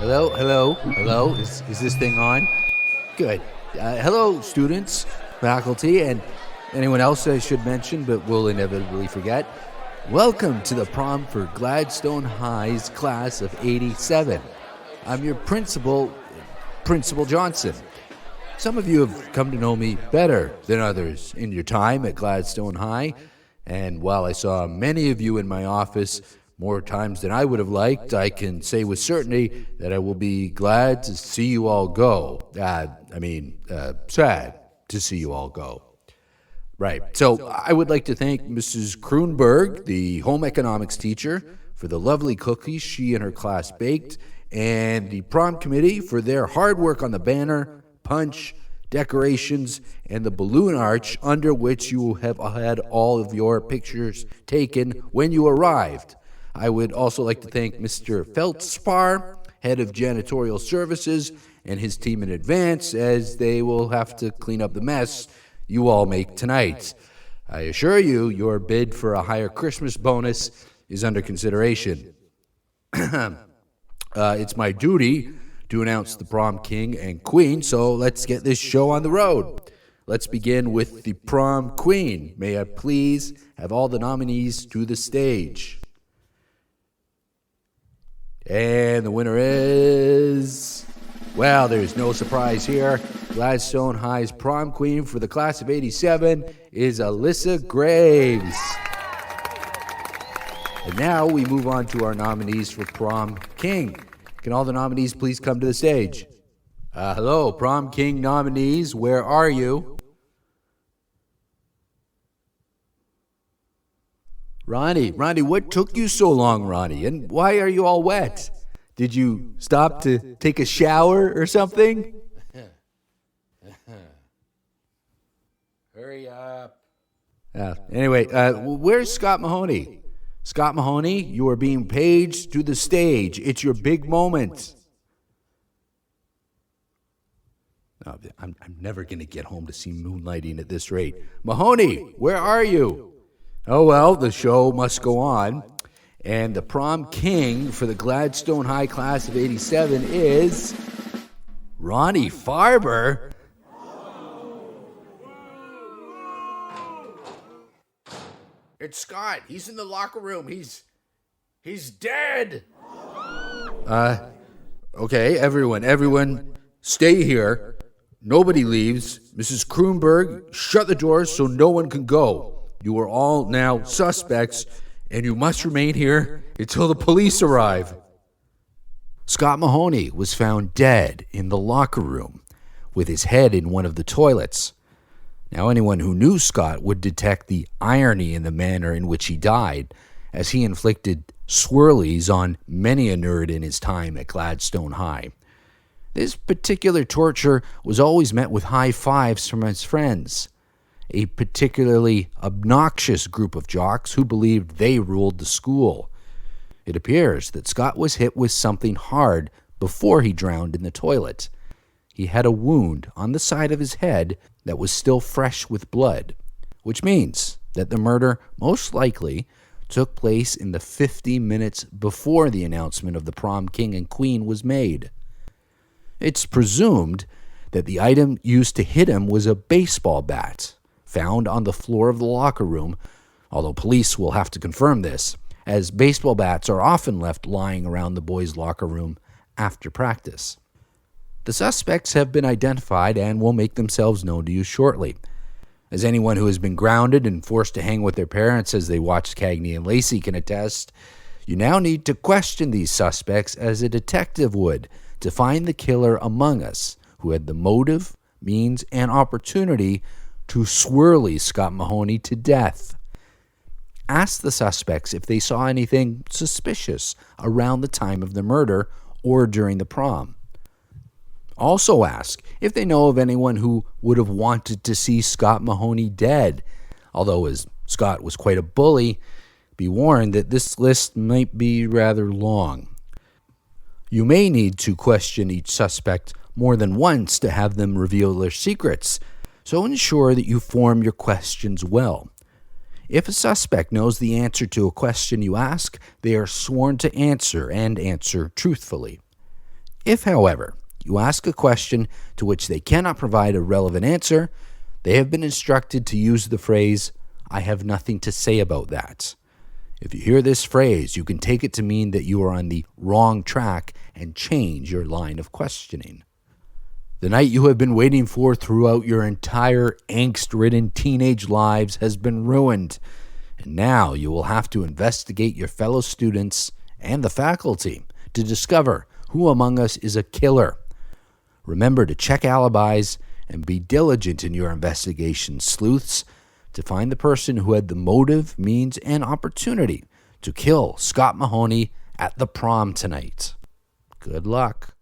Hello. Is this thing on? Good. Hello, students, faculty, and anyone else I should mention but will inevitably forget. Welcome to the prom for Gladstone High's class of 87. I'm your principal, Principal Johnson. Some of you have come to know me better than others in your time at Gladstone High, and while I saw many of you in my office more times than I would have liked, I can say with certainty that I will be glad to see you all go. Sad to see you all go. Right. So I would like to thank Mrs. Kroonberg, the home economics teacher, for the lovely cookies she and her class baked, and the prom committee for their hard work on the banner, punch, decorations, and the balloon arch under which you have had all of your pictures taken when you arrived. I would also like to thank Mr. Feldspar, head of janitorial services, and his team in advance, as they will have to clean up the mess you all make tonight. I assure you, your bid for a higher Christmas bonus is under consideration. It's my duty to announce the prom king and queen, so let's get this show on the road. Let's begin with the prom queen. May I please have all the nominees to the stage? And the winner is... Well, there's no surprise here. Gladstone High's prom queen for the class of 87 is Alyssa Graves. And now we move on to our nominees for prom king. Can all the nominees please come to the stage? Hello, prom king nominees, where are you? Ronnie, what took you so long, Ronnie? And why are you all wet? Did you stop to take a shower or something? Hurry up. Anyway, where's Scott Mahoney? Scott Mahoney, you are being paged to the stage. It's your big moment. Oh, I'm never going to get home to see moonlighting at this rate. Mahoney, where are you? Oh, well, the show must go on. And the prom king for the Gladstone High class of 87 is Ronnie Farber. It's Scott. He's in the locker room. He's dead. Okay, everyone, stay here. Nobody leaves. Mrs. Kroonberg, shut the doors so no one can go. You are all now suspects, and you must remain here until the police arrive. Scott Mahoney was found dead in the locker room with his head in one of the toilets. Now, anyone who knew Scott would detect the irony in the manner in which he died, as he inflicted swirlies on many a nerd in his time at Gladstone High. This particular torture was always met with high fives from his friends, a particularly obnoxious group of jocks who believed they ruled the school. It appears that Scott was hit with something hard before he drowned in the toilet. He had a wound on the side of his head that was still fresh with blood, which means that the murder most likely took place in the 50 minutes before the announcement of the prom king and queen was made. It's presumed that the item used to hit him was a baseball bat found on the floor of the locker room, although police will have to confirm this, as baseball bats are often left lying around the boys' locker room after practice. The suspects have been identified and will make themselves known to you shortly. As anyone who has been grounded and forced to hang with their parents as they watched Cagney and Lacey can attest, you now need to question these suspects as a detective would to find the killer among us who had the motive, means, and opportunity to swirly Scott Mahoney to death. Ask the suspects if they saw anything suspicious around the time of the murder or during the prom. Also ask if they know of anyone who would have wanted to see Scott Mahoney dead. Although, as Scott was quite a bully, be warned that this list might be rather long. You may need to question each suspect more than once to have them reveal their secrets, so ensure that you form your questions well. If a suspect knows the answer to a question you ask, they are sworn to answer and answer truthfully. If, however, you ask a question to which they cannot provide a relevant answer, they have been instructed to use the phrase, "I have nothing to say about that." If you hear this phrase, you can take it to mean that you are on the wrong track and change your line of questioning. The night you have been waiting for throughout your entire angst-ridden teenage lives has been ruined, and now you will have to investigate your fellow students and the faculty to discover who among us is a killer. Remember to check alibis and be diligent in your investigation, sleuths, to find the person who had the motive, means, and opportunity to kill Scott Mahoney at the prom tonight. Good luck.